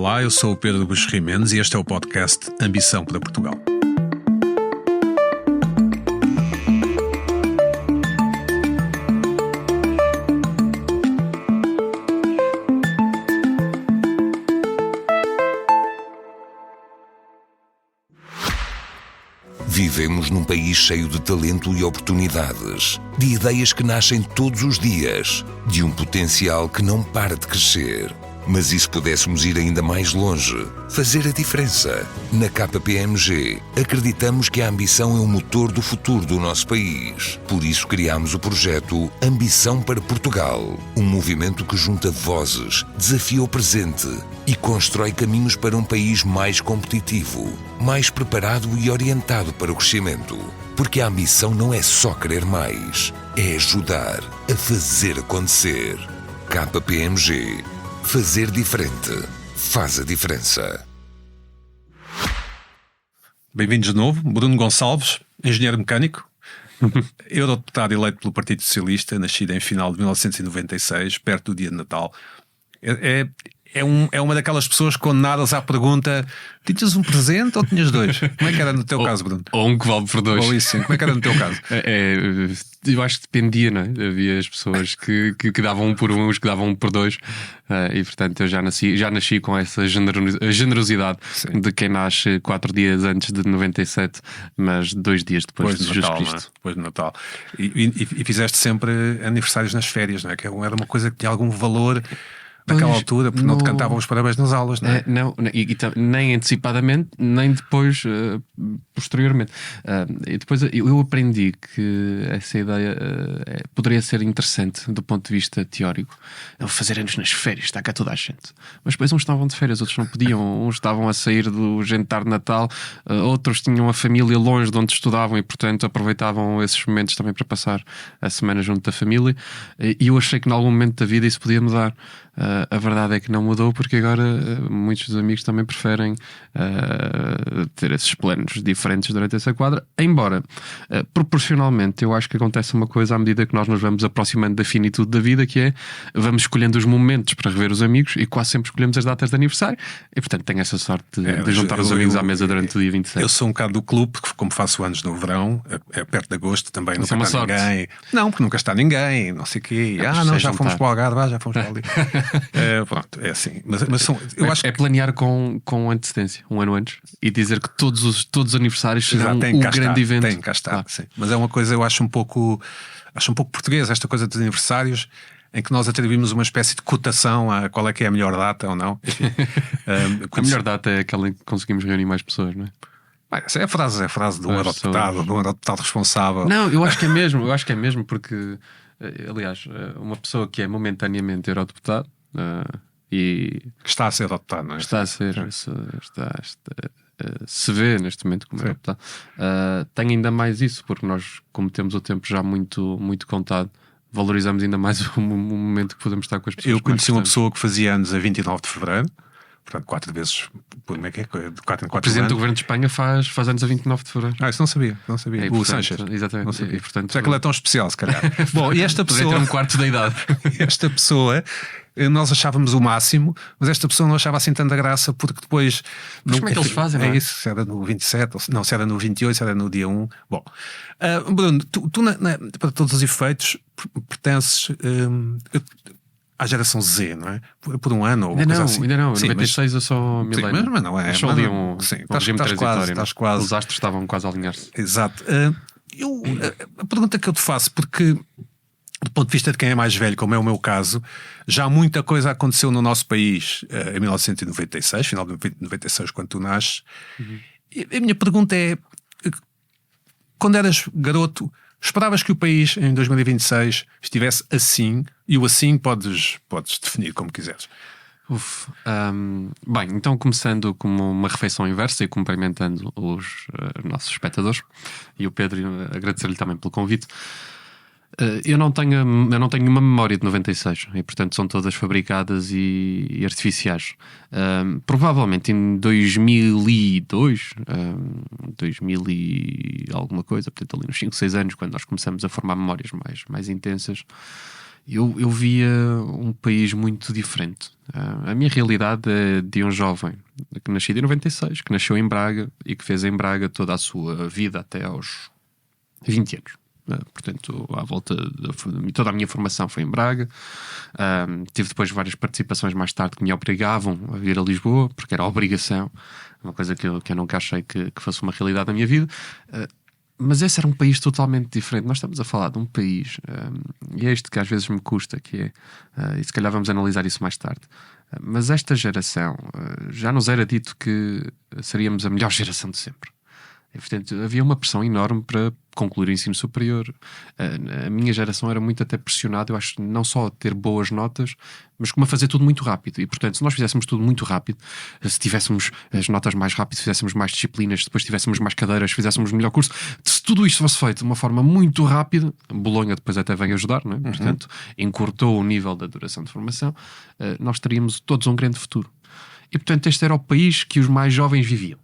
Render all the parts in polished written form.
Olá, eu sou o Pedro Buxo Rimendes e este é o podcast Ambição para Portugal. Vivemos num país cheio de talento e oportunidades, de ideias que nascem todos os dias, de um potencial que não para de crescer. Mas e se pudéssemos ir ainda mais longe? Fazer a diferença? Na KPMG, acreditamos que a ambição é o motor do futuro do nosso país. Por isso criámos o projeto Ambição para Portugal, um movimento que junta vozes, desafia o presente e constrói caminhos para um país mais competitivo, mais preparado e orientado para o crescimento. Porque a ambição não é só querer mais, é ajudar a fazer acontecer. KPMG. Fazer diferente faz a diferença. Bem-vindos de novo. Bruno Gonçalves, engenheiro mecânico, eurodeputado eleito pelo Partido Socialista, nascido em final de 1996, perto do dia de Natal. É uma daquelas pessoas condenadas à pergunta: tinhas um presente ou tinhas dois? Como é que era no teu caso, Bruno? Ou um que vale por dois. Ou isso sim, como é que era no teu caso? Eu acho que dependia, não é? Havia as pessoas que davam um por um, os que davam um por dois, e portanto eu já nasci com essa generosidade Sim. de quem nasce 4 dias antes de 97, mas 2 dias depois de Jesus Natal, Cristo. não é? Depois do Natal. E fizeste sempre aniversários nas férias, não é? Que era uma coisa que tinha algum valor naquela altura, porque não te cantavam os parabéns nas aulas, não é? Nem antecipadamente, nem depois, posteriormente. E depois eu aprendi que essa ideia poderia ser interessante do ponto de vista teórico. Fazer anos nas férias, está cá toda a gente. Mas depois uns estavam de férias, outros não podiam. Uns estavam a sair do jantar de Natal, outros tinham a família longe de onde estudavam e, portanto, aproveitavam esses momentos também para passar a semana junto da família. E eu achei que, em algum momento da vida, isso podia mudar. A verdade é que não mudou, porque agora muitos dos amigos também preferem ter esses planos diferentes durante essa quadra, embora proporcionalmente eu acho que acontece uma coisa à medida que nós nos vamos aproximando da finitude da vida, que é, vamos escolhendo os momentos para rever os amigos e quase sempre escolhemos as datas de aniversário e portanto tenho essa sorte de juntar os amigos à mesa durante o dia 27. Eu sou um bocado do clube, porque como faço anos no verão, perto de agosto também Isso nunca está ninguém. Não, porque nunca está ninguém, não sei o quê. Já fomos para o Algarve, já fomos para ali. Pronto, é assim. Mas eu acho que é planear com antecedência, um ano antes, e dizer que todos os aniversários serão o grande evento. Tem cá estar, sim. Mas é uma coisa, eu acho um pouco portuguesa, esta coisa dos aniversários, em que nós atribuímos uma espécie de cotação a qual é que é a melhor data ou não. Enfim, a melhor data é aquela em que conseguimos reunir mais pessoas, não é? Essa é a frase de um eurodeputado responsável. Não, eu acho que é mesmo, porque, aliás, uma pessoa que é momentaneamente eurodeputado e que está a ser adotado, não é? Está a ser, se vê neste momento como adotado. Tem ainda mais isso, porque nós, como temos o tempo já muito, muito contado, valorizamos ainda mais o momento que podemos estar com as pessoas. Eu conheci uma pessoa que fazia anos a 29 de Fevereiro, portanto 4 vezes, como é que é? De 4 em 4 o Presidente anos. do Governo de Espanha faz anos a 29 de Fevereiro. Isso não sabia. E, O portanto, Sánchez. Exatamente. Não sabia. E, portanto, já que ele é tão especial, se calhar. Bom, e esta pessoa... ter um quarto da idade. Esta pessoa, nós achávamos o máximo, mas esta pessoa não achava assim tanta graça, porque depois... Mas como é que eles fazem, não é? Isso, se era no 27, não, se era no 28, se era no dia 1. Bom, Bruno, tu para todos os efeitos, pertences... à geração Z, não é? Por um ano ou coisa assim. Ainda não. Sim, 96 eu sou milênio. Mas não é. Só ali regime transitório. Estás quase. Os astros estavam quase a alinhar-se. Exato. A pergunta que eu te faço, porque do ponto de vista de quem é mais velho, como é o meu caso, já muita coisa aconteceu no nosso país em 1996, final de 96, quando tu nasces. E a minha pergunta é, quando eras garoto, esperavas que o país em 2026 estivesse assim? E o assim podes definir como quiseres. Bem, então começando como uma refeição inversa e cumprimentando os nossos espectadores e o Pedro, agradecer-lhe também pelo convite. Eu não tenho uma memória de 96 e portanto são todas fabricadas e artificiais. Provavelmente em 2002, 2000 e alguma coisa, portanto ali nos 5, 6 anos, quando nós começamos a formar memórias mais intensas, eu via um país muito diferente. A minha realidade é de um jovem que nascido em 96, que nasceu em Braga e que fez em Braga toda a sua vida até aos 20 anos. Portanto, à volta de toda a minha formação foi em Braga. Tive depois várias participações mais tarde que me obrigavam a vir a Lisboa, porque era obrigação, uma coisa que eu nunca achei que fosse uma realidade na minha vida. Mas esse era um país totalmente diferente. Nós estamos a falar de um país, e é isto que às vezes me custa, que é, e se calhar vamos analisar isso mais tarde, mas esta geração, já nos era dito que seríamos a melhor geração de sempre. E, portanto, havia uma pressão enorme para concluir o ensino superior. A minha geração era muito até pressionada, eu acho, não só a ter boas notas, mas como a fazer tudo muito rápido. E, portanto, se nós fizéssemos tudo muito rápido, se tivéssemos as notas mais rápido, se fizéssemos mais disciplinas, depois tivéssemos mais cadeiras, se fizéssemos melhor curso, se tudo isto fosse feito de uma forma muito rápida, Bolonha depois até vem ajudar, não é? Portanto, encurtou o nível da duração de formação, nós teríamos todos um grande futuro. E, portanto, este era o país que os mais jovens viviam.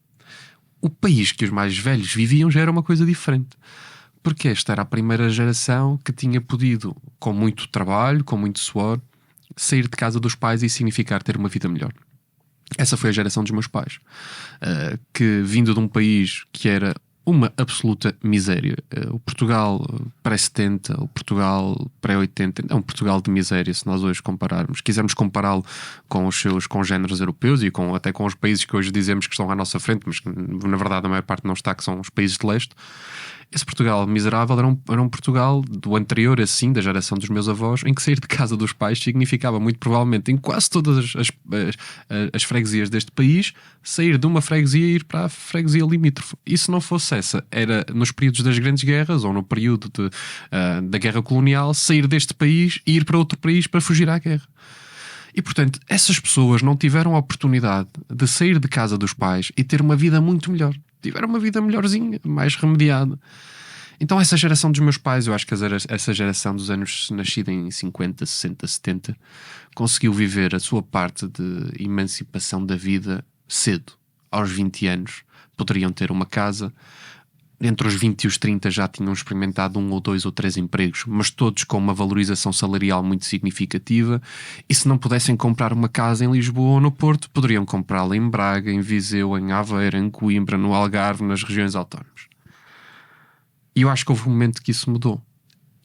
O país que os mais velhos viviam já era uma coisa diferente. Porque esta era a primeira geração que tinha podido, com muito trabalho, com muito suor, sair de casa dos pais e significar ter uma vida melhor. Essa foi a geração dos meus pais. Que, vindo de um país que era uma absoluta miséria. O Portugal pré-70, o Portugal pré-80, é um Portugal de miséria, se nós hoje compararmos. Quisermos compará-lo com os seus congéneres europeus e até com os países que hoje dizemos que estão à nossa frente, mas que na verdade a maior parte não está, que são os países de leste. Esse Portugal miserável era um Portugal do anterior, assim, da geração dos meus avós, em que sair de casa dos pais significava muito provavelmente, em quase todas as freguesias deste país, sair de uma freguesia e ir para a freguesia limítrofe. E se não fosse essa, era nos períodos das grandes guerras ou no período da guerra colonial, sair deste país e ir para outro país para fugir à guerra. E, portanto, essas pessoas não tiveram a oportunidade de sair de casa dos pais e ter uma vida muito melhor. Tiveram uma vida melhorzinha, mais remediada. Então essa geração dos meus pais, eu acho que essa geração dos anos nascida em 50, 60, 70, conseguiu viver a sua parte de emancipação da vida cedo. Aos 20 anos poderiam ter uma casa. Entre os 20 e os 30 já tinham experimentado 1 ou 2 ou 3 empregos, mas todos com uma valorização salarial muito significativa, e se não pudessem comprar uma casa em Lisboa ou no Porto, poderiam comprá-la em Braga, em Viseu, em Aveiro, em Coimbra, no Algarve, nas regiões autónomas. E eu acho que houve um momento que isso mudou.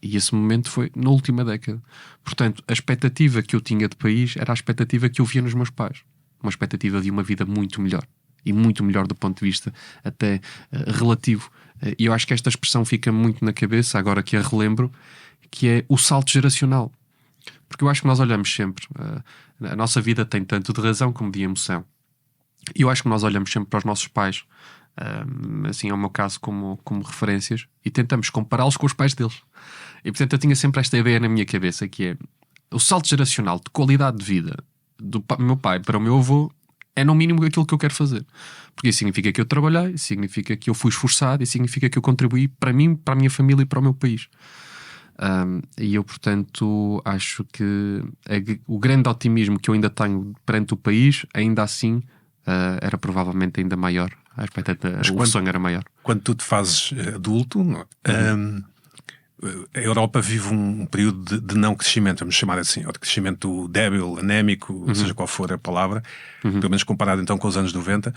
E esse momento foi na última década. Portanto, a expectativa que eu tinha de país era a expectativa que eu via nos meus pais. Uma expectativa de uma vida muito melhor. E muito melhor do ponto de vista até relativo. E eu acho que esta expressão fica muito na cabeça, agora que a relembro, que é o salto geracional. Porque eu acho que nós olhamos sempre, a nossa vida tem tanto de razão como de emoção. E eu acho que nós olhamos sempre para os nossos pais, assim é o meu caso, como referências, e tentamos compará-los com os pais deles. E portanto eu tinha sempre esta ideia na minha cabeça, que é o salto geracional de qualidade de vida do meu pai para o meu avô é no mínimo aquilo que eu quero fazer. Porque isso significa que eu trabalhei, significa que eu fui esforçado e significa que eu contribuí para mim, para a minha família e para o meu país. E eu, portanto, acho que o grande otimismo que eu ainda tenho perante o país, ainda assim, era provavelmente ainda maior. A expectativa, o sonho era maior. Quando tu te fazes adulto, a Europa vive um período de não crescimento, vamos chamar assim, ou de crescimento débil, anémico, seja qual for a palavra, pelo menos comparado então com os anos 90.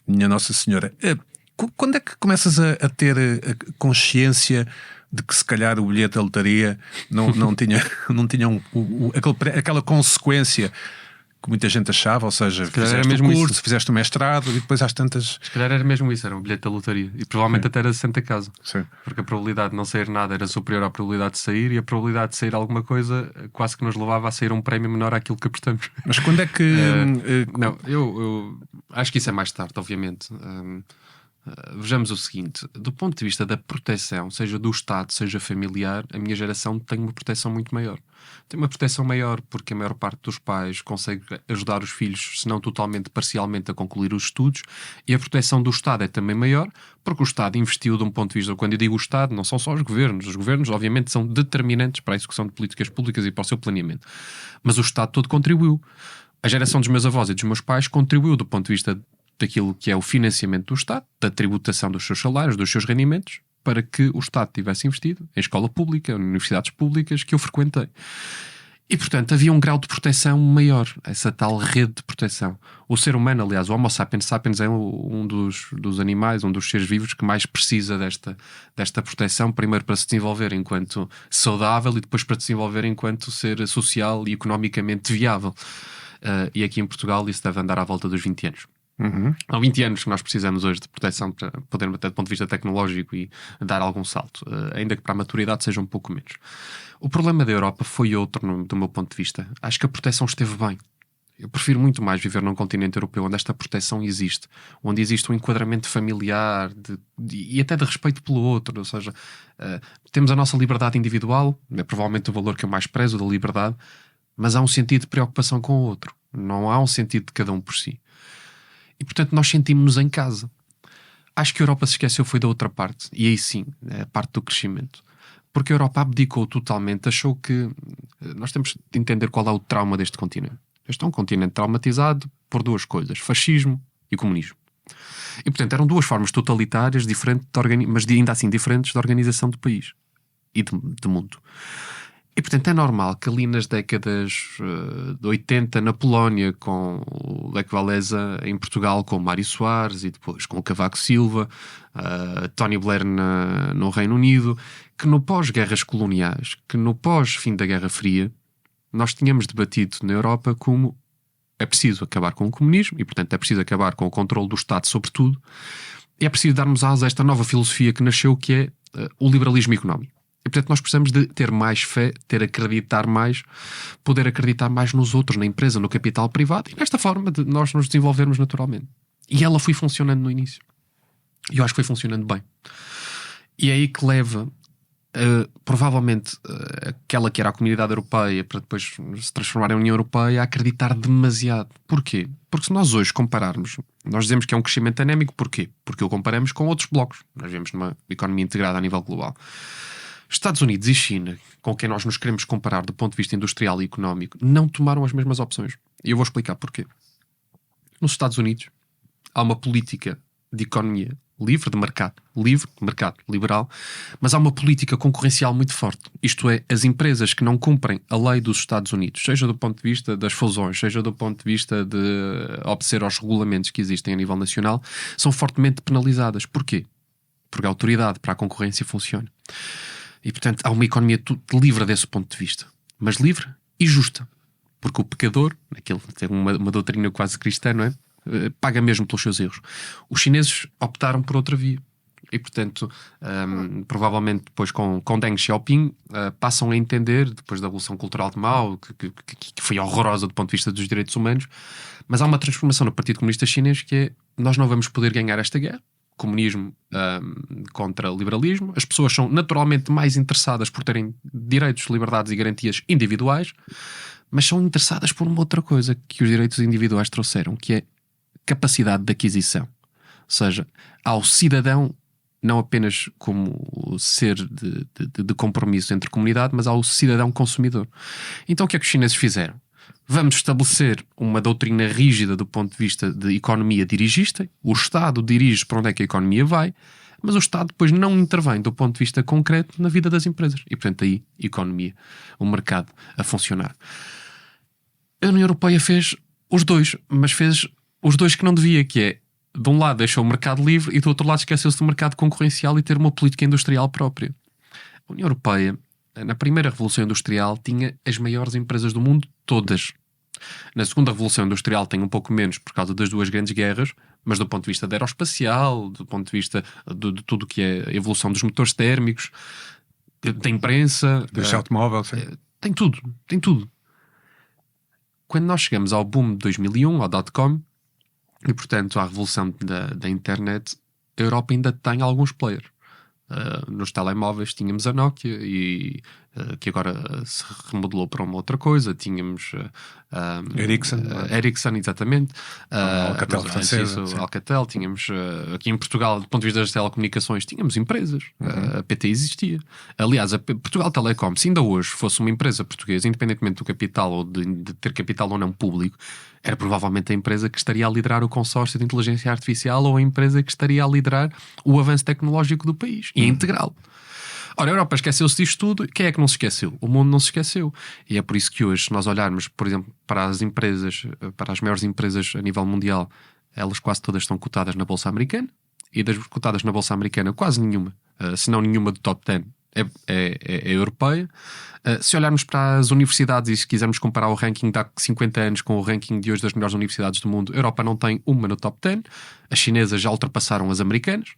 Minha Nossa Senhora, quando é que começas a ter consciência de que se calhar o bilhete da lotaria não tinha aquela consequência que muita gente achava, ou seja, fizeste o curso, fizeste o mestrado e depois às tantas... Se calhar era mesmo isso, era um bilhete da lotaria. E provavelmente até era de Santa Casa. Sim. Porque a probabilidade de não sair nada era superior à probabilidade de sair, e a probabilidade de sair alguma coisa quase que nos levava a sair um prémio menor àquilo que apostamos. Mas quando é que... Não, eu acho que isso é mais tarde, obviamente. Vejamos o seguinte, do ponto de vista da proteção, seja do Estado, seja familiar, a minha geração tem uma proteção muito maior. Tem uma proteção maior porque a maior parte dos pais consegue ajudar os filhos, se não totalmente, parcialmente, a concluir os estudos, e a proteção do Estado é também maior porque o Estado investiu de um ponto de vista, quando eu digo o Estado, não são só os governos obviamente são determinantes para a execução de políticas públicas e para o seu planeamento, mas o Estado todo contribuiu. A geração dos meus avós e dos meus pais contribuiu do ponto de vista daquilo que é o financiamento do Estado, da tributação dos seus salários, dos seus rendimentos, para que o Estado tivesse investido em escola pública, em universidades públicas que eu frequentei. E, portanto, havia um grau de proteção maior, essa tal rede de proteção. O ser humano, aliás, o Homo sapiens sapiens é um dos animais, um dos seres vivos que mais precisa desta proteção, primeiro para se desenvolver enquanto saudável e depois para se desenvolver enquanto ser social e economicamente viável. E aqui em Portugal isso deve andar à volta dos 20 anos. Há 20 anos que nós precisamos hoje de proteção para podermos, até do ponto de vista tecnológico, e dar algum salto, ainda que para a maturidade seja um pouco menos. O problema da Europa foi outro, do meu ponto de vista. Acho que a proteção esteve bem. Eu prefiro muito mais viver num continente europeu onde esta proteção existe, onde existe um enquadramento familiar e até de respeito pelo outro. Ou seja, temos a nossa liberdade individual, é provavelmente o valor que eu mais prezo da liberdade, mas há um sentido de preocupação com o outro. Não há um sentido de cada um por si. E, portanto, nós sentimos-nos em casa. Acho que a Europa se esqueceu foi da outra parte. E aí sim, é a parte do crescimento. Porque a Europa abdicou totalmente, achou que... Nós temos de entender qual é o trauma deste continente. Este é um continente traumatizado por duas coisas: fascismo e comunismo. E, portanto, eram duas formas totalitárias, diferentes mas ainda assim diferentes, de organização do país e de mundo. E, portanto, é normal que ali nas décadas de 80, na Polónia, com o Lech Walesa, em Portugal, com o Mário Soares, e depois com o Cavaco Silva, Tony Blair no Reino Unido, que no pós-guerras coloniais, que no pós-fim da Guerra Fria, nós tínhamos debatido na Europa como é preciso acabar com o comunismo e, portanto, é preciso acabar com o controle do Estado sobre tudo, e é preciso darmos asas a esta nova filosofia que nasceu, que é o liberalismo económico. E, portanto, nós precisamos de ter mais fé, acreditar mais, poder acreditar mais nos outros, na empresa, no capital privado, e nesta forma de nós nos desenvolvermos naturalmente. E ela foi funcionando no início. E eu acho que foi funcionando bem. E é aí que leva, provavelmente, aquela que era a Comunidade Europeia, para depois se transformar em União Europeia, a acreditar demasiado. Porquê? Porque se nós hoje compararmos, nós dizemos que é um crescimento anémico, porquê? Porque o comparamos com outros blocos. Nós vivemos numa economia integrada a nível global. Estados Unidos e China, com quem nós nos queremos comparar do ponto de vista industrial e económico, não tomaram as mesmas opções. E eu vou explicar porquê. Nos Estados Unidos há uma política de economia livre, de mercado liberal, mas há uma política concorrencial muito forte. Isto é, as empresas que não cumprem a lei dos Estados Unidos, seja do ponto de vista das fusões, seja do ponto de vista de obedecer aos regulamentos que existem a nível nacional, são fortemente penalizadas. Porquê? Porque a autoridade para a concorrência funciona. E, portanto, há uma economia livre desse ponto de vista. Mas livre e justa. Porque o pecador, aquele tem uma doutrina quase cristã, não é? Paga mesmo pelos seus erros. Os chineses optaram por outra via. E, portanto, provavelmente depois com Deng Xiaoping, passam a entender, depois da Revolução Cultural de Mao, que foi horrorosa do ponto de vista dos direitos humanos, mas há uma transformação no Partido Comunista Chinês que é: nós não vamos poder ganhar esta guerra. Comunismo contra liberalismo. As pessoas são naturalmente mais interessadas por terem direitos, liberdades e garantias individuais, mas são interessadas por uma outra coisa que os direitos individuais trouxeram, que é capacidade de aquisição. Ou seja, ao cidadão, não apenas como ser de compromisso entre comunidade, mas ao cidadão consumidor. Então o que é que os chineses fizeram? Vamos estabelecer uma doutrina rígida do ponto de vista de economia dirigista. O Estado dirige para onde é que a economia vai, mas o Estado depois não intervém do ponto de vista concreto na vida das empresas. E, portanto, aí, economia, o mercado a funcionar. A União Europeia fez os dois, mas fez os dois que não devia, que é, de um lado deixou o mercado livre e do outro lado esqueceu-se do mercado concorrencial e ter uma política industrial própria. A União Europeia, na primeira Revolução Industrial, tinha as maiores empresas do mundo, todas. Na segunda Revolução Industrial tem um pouco menos por causa das duas grandes guerras, mas do ponto de vista da aeroespacial, do ponto de vista de tudo o que é a evolução dos motores térmicos, da imprensa... Dos automóveis, sim. Tem tudo. Quando nós chegamos ao boom de 2001, ao dot-com, e portanto à revolução da internet, a Europa ainda tem alguns players. Nos telemóveis tínhamos a Nokia e que agora se remodelou para uma outra coisa. Tínhamos Ericsson, exatamente. Alcatel francesa. Alcatel. Tínhamos aqui em Portugal, do ponto de vista das telecomunicações, tínhamos empresas. A PT existia. Aliás, a Portugal Telecom, se ainda hoje fosse uma empresa portuguesa, independentemente do capital ou de ter capital ou não público, era provavelmente a empresa que estaria a liderar o consórcio de inteligência artificial ou a empresa que estaria a liderar o avanço tecnológico do país e a integrá-lo. Ora, a Europa esqueceu-se disto tudo. Quem é que não se esqueceu? O mundo não se esqueceu. E é por isso que hoje, se nós olharmos, por exemplo, para as empresas, para as maiores empresas a nível mundial, elas quase todas estão cotadas na Bolsa Americana. E das cotadas na Bolsa Americana, quase nenhuma, se não nenhuma do top 10, é europeia. Se olharmos para as universidades e se quisermos comparar o ranking de há 50 anos com o ranking de hoje das melhores universidades do mundo, a Europa não tem uma no top 10. As chinesas já ultrapassaram as americanas.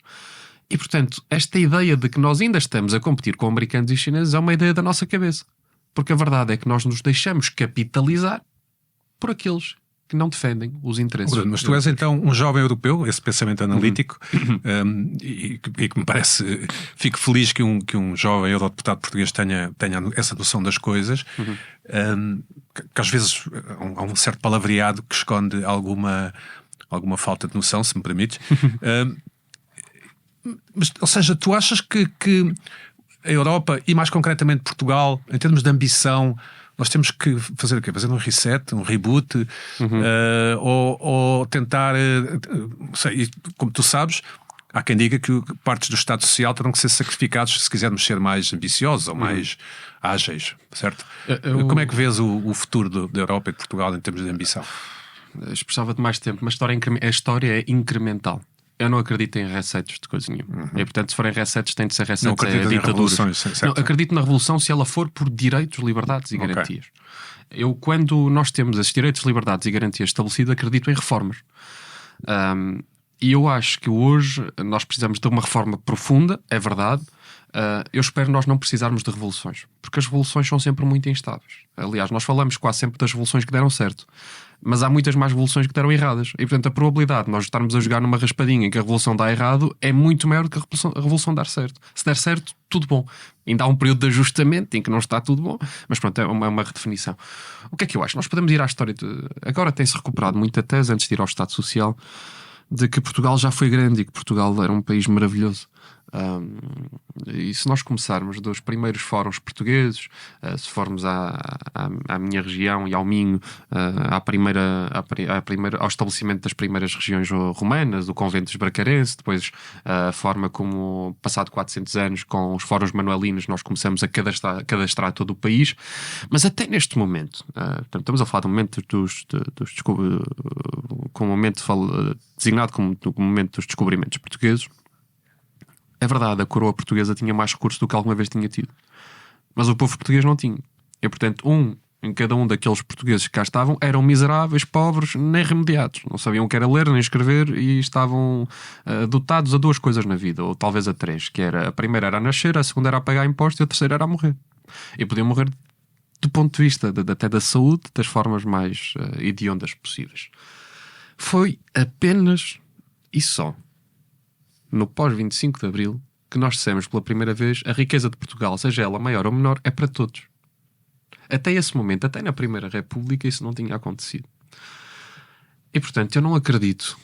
E, portanto, esta ideia de que nós ainda estamos a competir com americanos e chineses é uma ideia da nossa cabeça. Porque a verdade é que nós nos deixamos capitalizar por aqueles que não defendem os interesses. Mas tu és então um jovem europeu, esse pensamento analítico, e que me parece, fico feliz que um jovem eurodeputado português tenha essa noção das coisas, que às vezes há um certo palavreado que esconde alguma falta de noção, se me permites. Mas, ou seja, tu achas que a Europa, e mais concretamente Portugal, em termos de ambição, nós temos que fazer o quê? Fazer um reset, um reboot, ou tentar, sei, como tu sabes, há quem diga que partes do Estado Social terão que ser sacrificados se quisermos ser mais ambiciosos ou mais ágeis, certo? Como é que vês o futuro da Europa e de Portugal em termos de ambição? Expressava de mais tempo, mas a história é incremental. Eu não acredito em resets de coisa nenhuma. E, portanto, se forem resets, tem de ser resets a ditaduras. Não, acredito na revolução se ela for por direitos, liberdades e garantias. Quando nós temos esses direitos, liberdades e garantias estabelecidos, acredito em reformas. E eu acho que hoje nós precisamos de uma reforma profunda, é verdade. Eu espero nós não precisarmos de revoluções, porque as revoluções são sempre muito instáveis. Aliás, nós falamos quase sempre das revoluções que deram certo, mas há muitas mais revoluções que deram erradas. E, portanto, a probabilidade de nós estarmos a jogar numa raspadinha em que a revolução dá errado é muito maior do que a revolução dar certo. Se der certo, tudo bom. Ainda há um período de ajustamento em que não está tudo bom, mas pronto, é uma redefinição. O que é que eu acho? Nós podemos ir à história Agora tem-se recuperado muita tese, antes de ir ao Estado Social, de que Portugal já foi grande e que Portugal era um país maravilhoso. E se nós começarmos dos primeiros fóruns portugueses, se formos à minha região e ao Minho, ao estabelecimento das primeiras regiões romanas, o convento dos Bracarense, depois a forma como, passado 400 anos, com os fóruns manuelinos, nós começamos a cadastrar todo o país. Mas até neste momento, portanto, estamos a falar do momento designado como o momento dos descobrimentos portugueses. É verdade, a coroa portuguesa tinha mais recursos do que alguma vez tinha tido. Mas o povo português não tinha. E, portanto, em cada um daqueles portugueses que cá estavam eram miseráveis, pobres, nem remediados. Não sabiam o que era ler, nem escrever e estavam dotados a duas coisas na vida, ou talvez a três, que era: a primeira era a nascer, a segunda era a pagar impostos e a terceira era a morrer. E podiam morrer do ponto de vista até da saúde, das formas mais hediondas possíveis. Foi apenas e só no pós-25 de Abril que nós dissemos pela primeira vez: a riqueza de Portugal, seja ela maior ou menor, é para todos. Até esse momento, até na Primeira República, isso não tinha acontecido. E, portanto, eu não acredito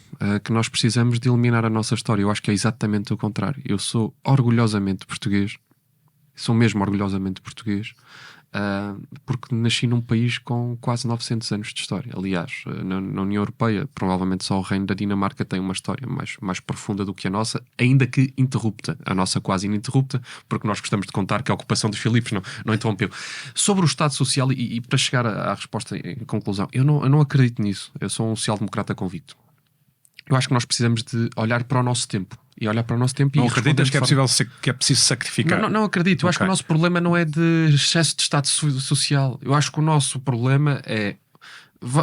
que nós precisamos de eliminar a nossa história. Eu acho que é exatamente o contrário. Eu sou orgulhosamente português. Sou mesmo orgulhosamente português. Porque nasci num país com quase 900 anos de história. Aliás, na União Europeia, provavelmente só o reino da Dinamarca tem uma história mais profunda do que a nossa, ainda que interrupta. A nossa quase ininterrupta, porque nós gostamos de contar que a ocupação dos Filipos não interrompeu. Sobre o Estado Social, e para chegar à resposta em conclusão, eu não acredito nisso. Eu sou um social-democrata convicto. Eu acho que nós precisamos de olhar para o nosso tempo. E olhar para o nosso tempo. Não acreditas que é preciso sacrificar? Não acredito. Eu acho que o nosso problema não é de excesso de Estado Social. Eu acho que o nosso problema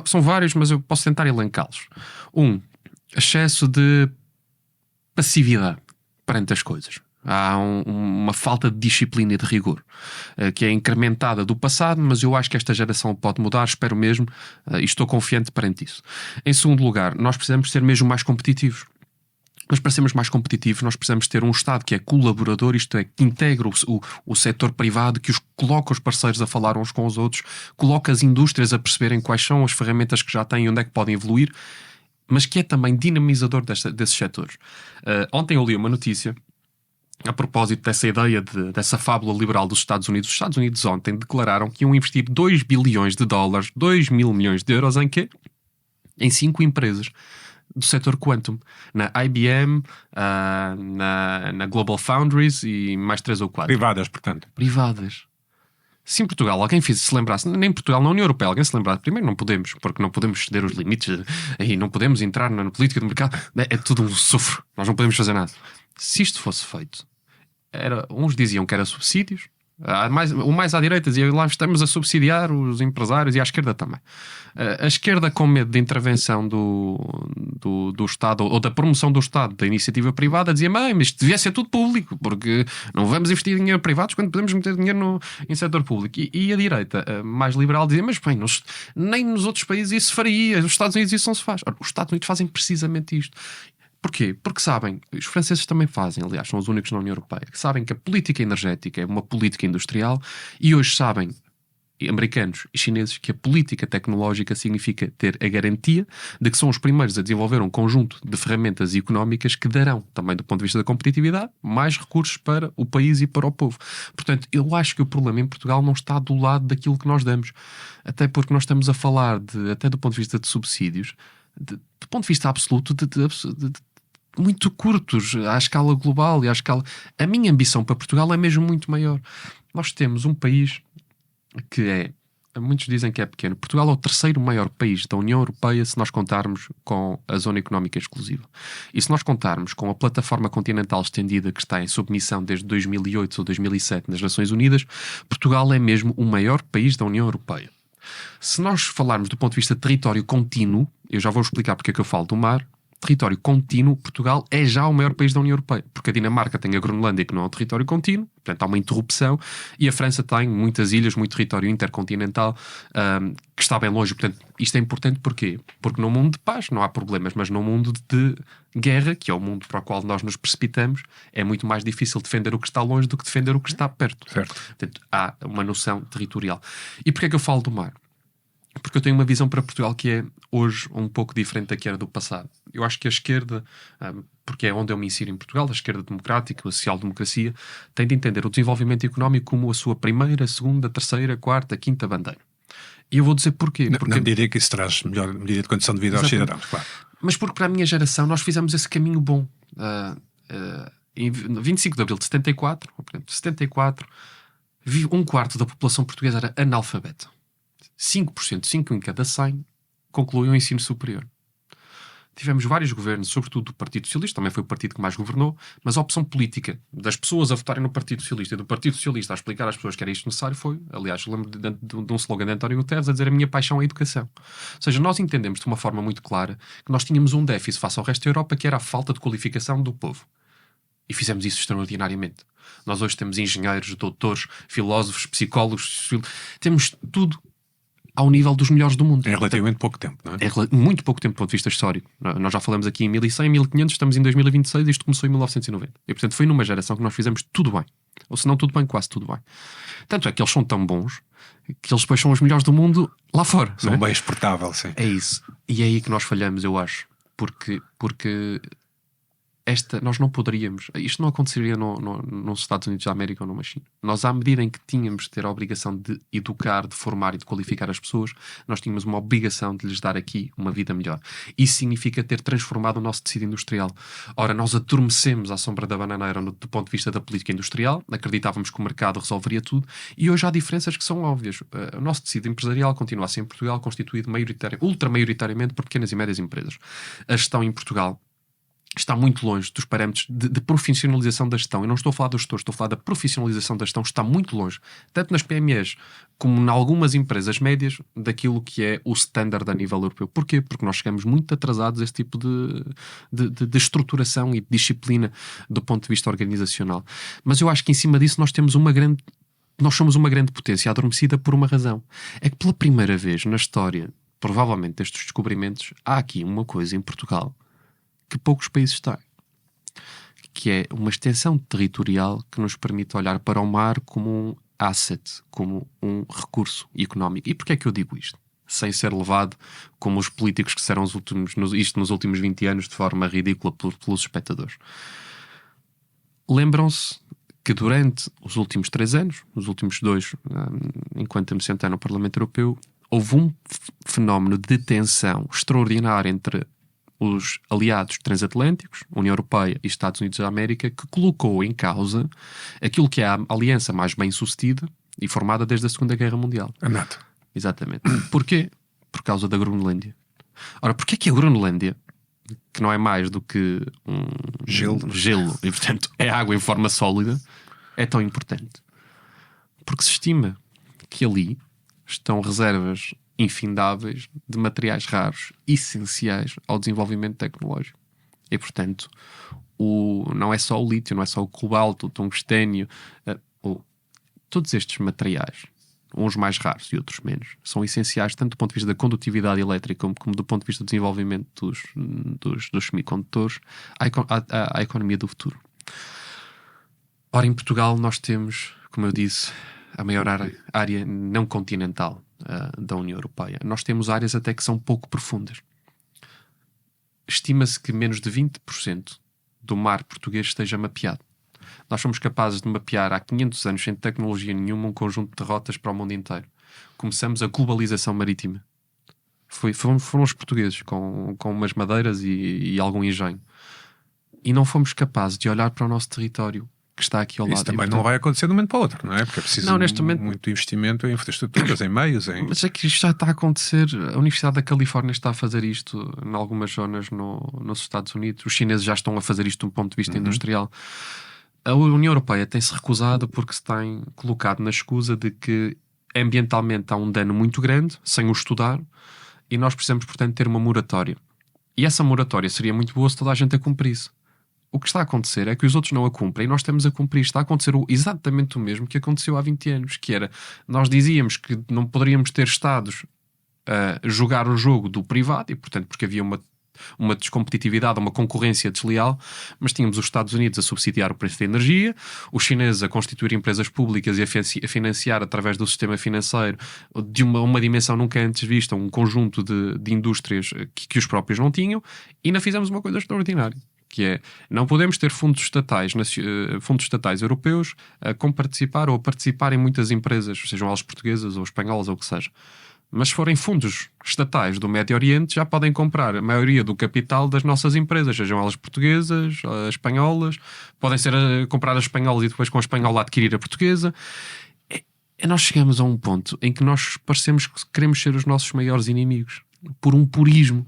são vários, mas eu posso tentar elencá-los. Excesso de passividade perante as coisas. Há uma falta de disciplina e de rigor que é incrementada do passado, mas eu acho que esta geração pode mudar, espero mesmo, e estou confiante perante isso. Em segundo lugar, nós precisamos ser mesmo mais competitivos. Mas para sermos mais competitivos, nós precisamos ter um Estado que é colaborador, isto é, que integra o setor privado, que coloca os parceiros a falar uns com os outros, coloca as indústrias a perceberem quais são as ferramentas que já têm e onde é que podem evoluir, mas que é também dinamizador desses setores. Ontem eu li uma notícia a propósito dessa ideia, dessa fábula liberal dos Estados Unidos. Os Estados Unidos ontem declararam que iam investir 2 bilhões de dólares, 2 mil milhões de euros em quê? Em 5 empresas do setor Quantum, na IBM, na Global Foundries e mais 3 ou 4. Privadas, portanto. Privadas. Se em Portugal alguém se lembrasse, nem em Portugal, na União Europeia, alguém se lembrasse, primeiro não podemos, porque não podemos ceder os limites e não podemos entrar na política do mercado, é tudo um sofro, nós não podemos fazer nada. Se isto fosse feito, uns diziam que era subsídios, o mais à direita dizia lá estamos a subsidiar os empresários, e à esquerda também. A esquerda, com medo de intervenção do Estado ou da promoção do Estado da iniciativa privada, dizia: mas isto devia ser tudo público, porque não vamos investir dinheiro em privados quando podemos meter dinheiro em setor público. E a direita mais liberal dizia: mas bem, nem nos outros países isso faria, nos Estados Unidos isso não se faz. Ora, os Estados Unidos fazem precisamente isto. Porquê? Porque sabem, os franceses também fazem, aliás, são os únicos na União Europeia, que sabem que a política energética é uma política industrial, e hoje sabem, americanos e chineses, que a política tecnológica significa ter a garantia de que são os primeiros a desenvolver um conjunto de ferramentas económicas que darão, também do ponto de vista da competitividade, mais recursos para o país e para o povo. Portanto, eu acho que o problema em Portugal não está do lado daquilo que nós damos, até porque nós estamos a falar, até do ponto de vista de subsídios, do ponto de vista absoluto, de muito curtos à escala global e à escala... A minha ambição para Portugal é mesmo muito maior. Nós temos um país que é... Muitos dizem que é pequeno. Portugal é o terceiro maior país da União Europeia se nós contarmos com a Zona Económica Exclusiva. E se nós contarmos com a plataforma continental estendida que está em submissão desde 2008 ou 2007 nas Nações Unidas, Portugal é mesmo o maior país da União Europeia. Se nós falarmos do ponto de vista de território contínuo, eu já vou explicar porque é que eu falo do mar. Território contínuo, Portugal é já o maior país da União Europeia, porque a Dinamarca tem a Groenlândia, que não é um território contínuo, portanto há uma interrupção, e a França tem muitas ilhas, muito território intercontinental, que está bem longe. Portanto, isto é importante porquê? Porque num mundo de paz não há problemas, mas num mundo de guerra, que é o mundo para o qual nós nos precipitamos, é muito mais difícil defender o que está longe do que defender o que está perto. Certo. Portanto, há uma noção territorial. E porquê é que eu falo do mar? Porque eu tenho uma visão para Portugal que é hoje um pouco diferente da que era do passado. Eu acho que a esquerda, porque é onde eu me insiro em Portugal, a esquerda democrática, a social-democracia, tem de entender o desenvolvimento económico como a sua primeira, segunda, terceira, quarta, quinta bandeira. E eu vou dizer porquê. Porque... Não diria que isso traz melhor medida de condição de vida aos cidadãos, claro. Mas porque para a minha geração nós fizemos esse caminho bom. Em 25 de abril de 74, portanto, 74, um quarto da população portuguesa era analfabeta. 5%, 5 em cada 100, concluem o ensino superior. Tivemos vários governos, sobretudo do Partido Socialista, também foi o partido que mais governou, mas a opção política das pessoas a votarem no Partido Socialista e do Partido Socialista a explicar às pessoas que era isto necessário foi, aliás, eu lembro de um slogan de António Guterres a dizer: a minha paixão é a educação. Ou seja, nós entendemos de uma forma muito clara que nós tínhamos um déficit face ao resto da Europa, que era a falta de qualificação do povo. E fizemos isso extraordinariamente. Nós hoje temos engenheiros, doutores, filósofos, psicólogos, temos tudo ao nível dos melhores do mundo. É relativamente pouco tempo, não é? É muito pouco tempo do ponto de vista histórico. Nós já falamos aqui em 1100, 1500, estamos em 2026 e isto começou em 1990. E portanto foi numa geração que nós fizemos tudo bem. Ou se não tudo bem, quase tudo bem. Tanto é que eles são tão bons que eles depois são os melhores do mundo lá fora. São bem exportável, sim. É isso. E é aí que nós falhamos, eu acho. Porque nós não poderíamos... Isto não aconteceria nos Estados Unidos da América ou numa China. Nós, à medida em que tínhamos de ter a obrigação de educar, de formar e de qualificar as pessoas, nós tínhamos uma obrigação de lhes dar aqui uma vida melhor. Isso significa ter transformado o nosso tecido industrial. Ora, nós adormecemos à sombra da bananeira do ponto de vista da política industrial, acreditávamos que o mercado resolveria tudo, e hoje há diferenças que são óbvias. O nosso tecido empresarial continua a ser em Portugal constituído ultramaioritariamente por pequenas e médias empresas. A gestão em Portugal está muito longe dos parâmetros de profissionalização da gestão. Eu não estou a falar dos gestores, estou a falar da profissionalização da gestão. Está muito longe, tanto nas PMEs como em algumas empresas médias, daquilo que é o standard a nível europeu. Porquê? Porque nós chegamos muito atrasados a esse tipo de estruturação e de disciplina do ponto de vista organizacional. Mas eu acho que em cima disso nós somos uma grande potência adormecida por uma razão. É que pela primeira vez na história, provavelmente destes descobrimentos, há aqui uma coisa em Portugal que poucos países têm. que é uma extensão territorial que nos permite olhar para o mar como um asset, como um recurso económico. E porquê é que eu digo isto? Sem ser levado como os políticos que disseram isto nos últimos 20 anos de forma ridícula pelos espectadores. Lembram-se que durante os últimos 3 anos, os últimos 2, enquanto me sentei no Parlamento Europeu, houve um fenómeno de tensão extraordinário entre os aliados transatlânticos, União Europeia e Estados Unidos da América, que colocou em causa aquilo que é a aliança mais bem-sucedida e formada desde a Segunda Guerra Mundial. A NATO. Exatamente. Porquê? Por causa da Groenlândia. Ora, porquê que a Groenlândia, que não é mais do que um gelo e, portanto, é água em forma sólida, é tão importante? Porque se estima que ali estão reservas infindáveis de materiais raros essenciais ao desenvolvimento tecnológico. E, portanto, não é só o lítio, não é só o cobalto, o tungstênio, todos estes materiais, uns mais raros e outros menos, são essenciais tanto do ponto de vista da condutividade elétrica como do ponto de vista do desenvolvimento dos semicondutores à economia do futuro. Ora, em Portugal nós temos, como eu disse, a maior área não continental da União Europeia. Nós temos áreas até que são pouco profundas. Estima-se que menos de 20% do mar português esteja mapeado. Nós somos capazes de mapear há 500 anos, sem tecnologia nenhuma, um conjunto de rotas para o mundo inteiro. Começamos a globalização marítima. Foram os portugueses, com umas madeiras e algum engenho. E não fomos capazes de olhar para o nosso território, que está aqui ao lado. Isso também não vai acontecer de um momento para o outro, não é? Porque é preciso muito investimento em infraestruturas, em meios. Mas é que isto já está a acontecer. A Universidade da Califórnia está a fazer isto em algumas zonas nos Estados Unidos. Os chineses já estão a fazer isto de um ponto de vista industrial. A União Europeia tem-se recusado porque se tem colocado na escusa de que ambientalmente há um dano muito grande, sem o estudar, e nós precisamos, portanto, ter uma moratória. E essa moratória seria muito boa se toda a gente a cumprisse. O que está a acontecer é que os outros não a cumprem e nós temos a cumprir. Está a acontecer exatamente o mesmo que aconteceu há 20 anos, que era, nós dizíamos que não poderíamos ter Estados a jogar o jogo do privado, e portanto porque havia uma descompetitividade, uma concorrência desleal, mas tínhamos os Estados Unidos a subsidiar o preço da energia, os chineses a constituir empresas públicas e a financiar através do sistema financeiro de uma dimensão nunca antes vista, um conjunto de indústrias que os próprios não tinham, e ainda fizemos uma coisa extraordinária, que é, não podemos ter fundos estatais europeus com participar ou a participar em muitas empresas, sejam elas portuguesas ou espanholas ou o que seja. Mas se forem fundos estatais do Médio Oriente, já podem comprar a maioria do capital das nossas empresas, sejam elas portuguesas, espanholas, podem ser comprar as espanholas e depois com a espanhola adquirir a portuguesa. E nós chegamos a um ponto em que nós parecemos que queremos ser os nossos maiores inimigos, por um purismo.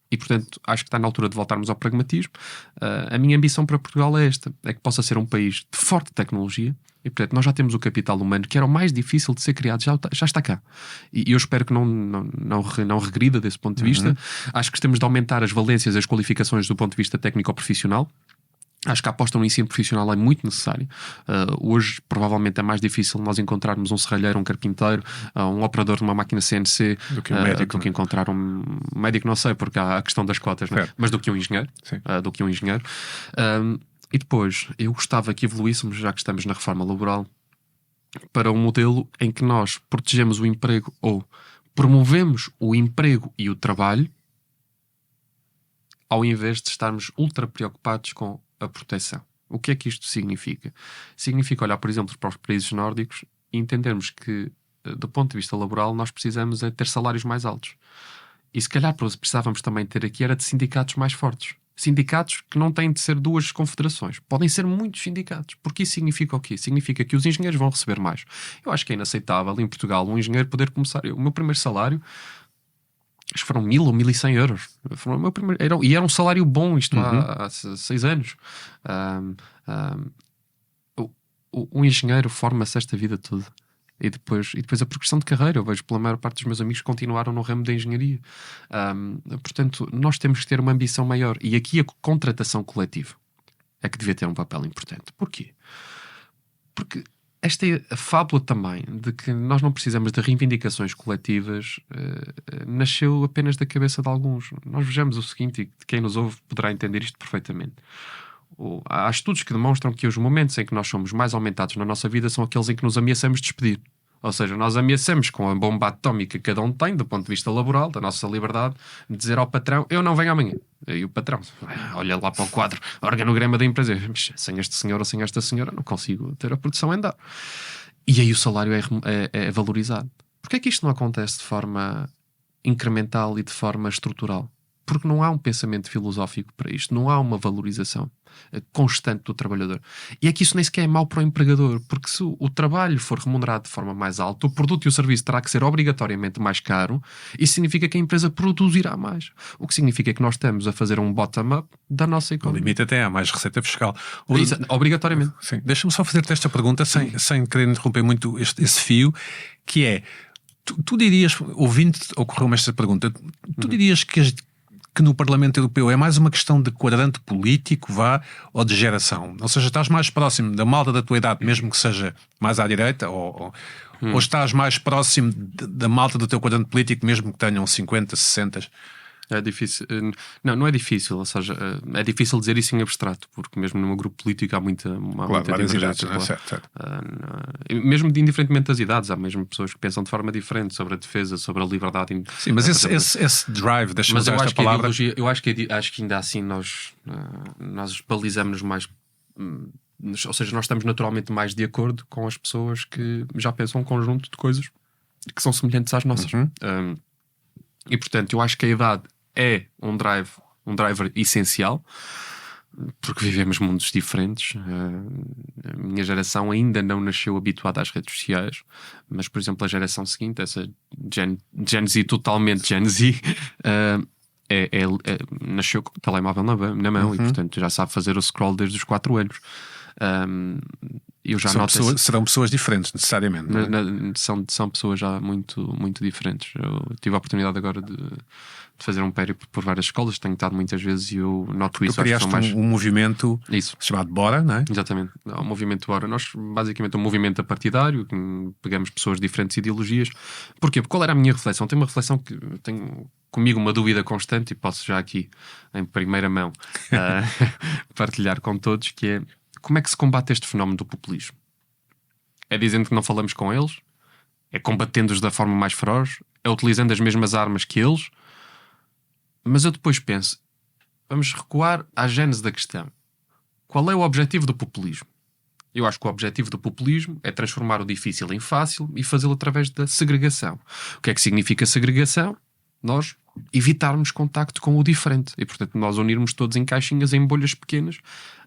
E, portanto, acho que está na altura de voltarmos ao pragmatismo. A minha ambição para Portugal é esta, é que possa ser um país de forte tecnologia. E, portanto, nós já temos o capital humano, que era o mais difícil de ser criado, já está cá. E eu espero que não regrida desse ponto de vista. Acho que temos de aumentar as valências e as qualificações do ponto de vista técnico-profissional. Acho que a aposta no ensino profissional é muito necessária. Hoje, provavelmente, é mais difícil nós encontrarmos um serralheiro, um carpinteiro, um operador de uma máquina CNC do que um médico, do que encontrar um médico, não sei, porque há a questão das cotas, não é? Mas do que um engenheiro. E depois, eu gostava que evoluíssemos, já que estamos na reforma laboral, para um modelo em que nós protegemos o emprego ou promovemos o emprego e o trabalho, ao invés de estarmos ultra preocupados com a proteção. O que é que isto significa? Significa olhar, por exemplo, para os países nórdicos e entendermos que, do ponto de vista laboral, nós precisamos é ter salários mais altos. E se calhar precisávamos também ter aqui era de sindicatos mais fortes. Sindicatos que não têm de ser 2 confederações. Podem ser muitos sindicatos. Porque isso significa o quê? Significa que os engenheiros vão receber mais. Eu acho que é inaceitável em Portugal um engenheiro poder começar... O meu primeiro salário... Acho que foram 1.000 ou 1.100 euros. Foi o meu primeiro, era um salário bom, isto há 6 anos. O engenheiro forma-se esta vida toda. E depois a progressão de carreira. Eu vejo pela maior parte dos meus amigos que continuaram no ramo da engenharia. Portanto, nós temos que ter uma ambição maior. E aqui a contratação coletiva é que devia ter um papel importante. Porquê? Porque esta é a fábula também de que nós não precisamos de reivindicações coletivas, nasceu apenas da cabeça de alguns. Nós vejamos o seguinte, e quem nos ouve poderá entender isto perfeitamente. Há estudos que demonstram que os momentos em que nós somos mais aumentados na nossa vida são aqueles em que nos ameaçamos despedir. Ou seja, nós ameaçamos com a bomba atómica que cada um tem, do ponto de vista laboral, da nossa liberdade, de dizer ao patrão, eu não venho amanhã. E o patrão olha lá para o quadro, organograma da empresa, sem este senhor ou sem esta senhora não consigo ter a produção a andar. E aí o salário é valorizado. Porquê é que isto não acontece de forma incremental e de forma estrutural? Porque não há um pensamento filosófico para isto, não há uma valorização constante do trabalhador. E é que isso nem sequer é mau para o empregador, porque se o trabalho for remunerado de forma mais alta, o produto e o serviço terá que ser obrigatoriamente mais caro, isso significa que a empresa produzirá mais. O que significa que nós estamos a fazer um bottom-up da nossa economia. No limite até há mais receita fiscal. Obrigatoriamente. Sim. Deixa-me só fazer-te esta pergunta, sem querer interromper muito esse fio, que é, tu dirias, ouvindo-te, ocorreu-me esta pergunta, tu dirias que no Parlamento Europeu é mais uma questão de quadrante político, ou de geração? Ou seja, estás mais próximo da malta da tua idade, mesmo que seja mais à direita, ou estás mais próximo da malta do teu quadrante político, mesmo que tenham 50, 60? É difícil. Não é difícil. Ou seja, é difícil dizer isso em abstrato, porque mesmo no meu grupo político há muita divergência. Mesmo indiferentemente das idades, há mesmo pessoas que pensam de forma diferente sobre a defesa, sobre a liberdade. Sim, mas esse drive, deixa-me usar esta palavra. Eu acho que ainda assim nós balizamos-nos mais. Ou seja, nós estamos naturalmente mais de acordo com as pessoas que já pensam um conjunto de coisas que são semelhantes às nossas. E portanto, eu acho que a idade é um driver essencial, porque vivemos mundos diferentes. A minha geração ainda não nasceu habituada às redes sociais, mas, por exemplo, a geração seguinte, essa Gen Z, totalmente Gen Z, nasceu com o telemóvel na mão e, portanto, já sabe fazer o scroll desde os 4 anos. Eu já serão pessoas diferentes, necessariamente. São pessoas já muito, muito diferentes. Eu tive a oportunidade agora de fazer um périplo por várias escolas, tenho estado muitas vezes e eu noto isso. Tu criaste um movimento chamado Bora, não é? Exatamente, o movimento Bora. Nós, basicamente, é um movimento partidário, pegamos pessoas de diferentes ideologias. Porquê? Porque qual era a minha reflexão? Tenho uma reflexão que tenho comigo uma dúvida constante e posso já aqui, em primeira mão, partilhar com todos, que é: como é que se combate este fenómeno do populismo? É dizendo que não falamos com eles? É combatendo-os da forma mais feroz? É utilizando as mesmas armas que eles? Mas eu depois penso, vamos recuar à gênese da questão. Qual é o objetivo do populismo? Eu acho que o objetivo do populismo é transformar o difícil em fácil e fazê-lo através da segregação. O que é que significa segregação? Nós evitarmos contacto com o diferente e, portanto, nós unirmos todos em caixinhas, em bolhas pequenas,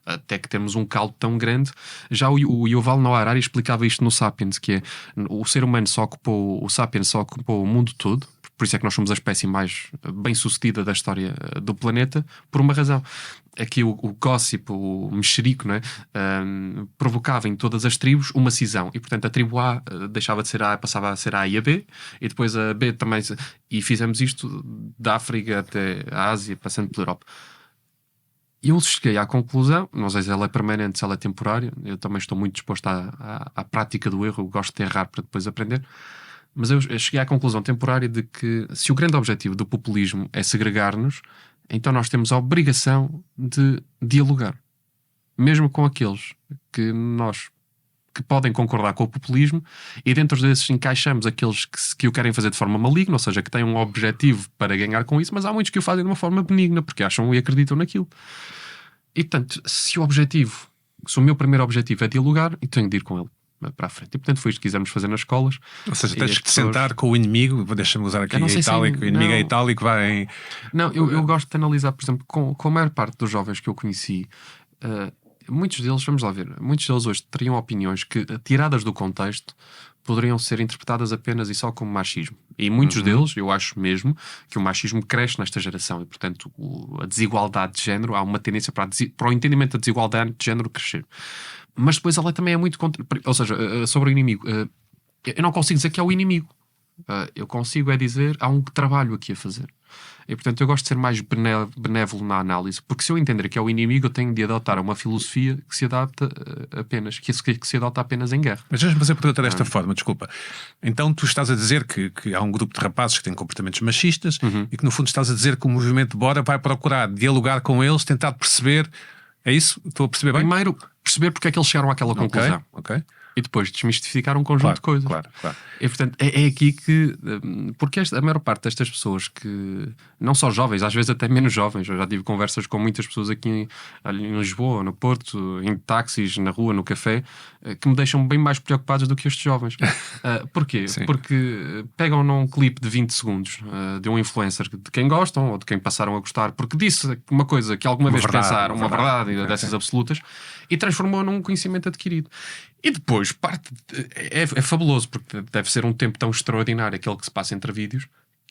até que temos um caldo tão grande. Já o Yuval Noah Harari explicava isto no Sapiens, que é o ser humano o Sapiens só ocupou o mundo todo, por isso é que nós somos a espécie mais bem-sucedida da história do planeta, por uma razão. Aqui o gossip, o mexerico, não é? Provocava em todas as tribos uma cisão. E, portanto, a tribo A deixava de ser A, passava a ser A e a B. E depois a B também... E fizemos isto da África até a Ásia, passando pela Europa. E eu cheguei à conclusão, não sei se ela é permanente, se ela é temporária. Eu também estou muito disposto à prática do erro. Eu gosto de errar para depois aprender. Mas eu cheguei à conclusão temporária de que, se o grande objetivo do populismo é segregar-nos, então nós temos a obrigação de dialogar. Mesmo com aqueles que podem concordar com o populismo, e dentro desses encaixamos aqueles que o querem fazer de forma maligna, ou seja, que têm um objetivo para ganhar com isso, mas há muitos que o fazem de uma forma benigna, porque acham e acreditam naquilo. E, portanto, se o meu primeiro objetivo é dialogar, eu tenho de ir com ele para a frente. E, portanto, foi isto que quisemos fazer nas escolas. Ou seja, tens que te sentar com o inimigo, deixa-me usar aqui itálico, o inimigo é itálico, vai... Não, eu gosto de analisar, por exemplo, com a maior parte dos jovens que eu conheci, muitos deles, vamos lá ver, muitos deles hoje teriam opiniões que, tiradas do contexto, poderiam ser interpretadas apenas e só como machismo. E muitos deles, eu acho mesmo, que o machismo cresce nesta geração e, portanto, a desigualdade de género, há uma tendência para o entendimento da desigualdade de género crescer. Mas depois ela também é muito... Ou seja, sobre o inimigo, eu não consigo dizer que é o inimigo. Eu consigo dizer, há um trabalho aqui a fazer. E, portanto, eu gosto de ser mais benévolo na análise, porque se eu entender que é o inimigo, eu tenho de adotar uma filosofia que se adapta apenas, que se adota apenas em guerra. Mas deixa-me fazer a pergunta desta forma, desculpa. Então tu estás a dizer que há um grupo de rapazes que têm comportamentos machistas e que no fundo estás a dizer que o movimento Bora vai procurar dialogar com eles, tentar perceber É isso? Estou a perceber bem? Primeiro, perceber porque é que eles chegaram àquela conclusão. Ok. E depois desmistificar um conjunto de coisas. Claro. E portanto é aqui que. Porque a maior parte destas pessoas que. Não só jovens, às vezes até menos jovens. Eu já tive conversas com muitas pessoas aqui em Lisboa, no Porto, em táxis, na rua, no café, que me deixam bem mais preocupados do que estes jovens. Porquê? Sim. Porque pegam num clipe de 20 segundos de um influencer de quem gostam ou de quem passaram a gostar, porque disse uma coisa que alguma vez pensaram, uma verdade dessas absolutas, e transformou num conhecimento adquirido. E depois, é fabuloso, porque deve ser um tempo tão extraordinário aquele que se passa entre vídeos,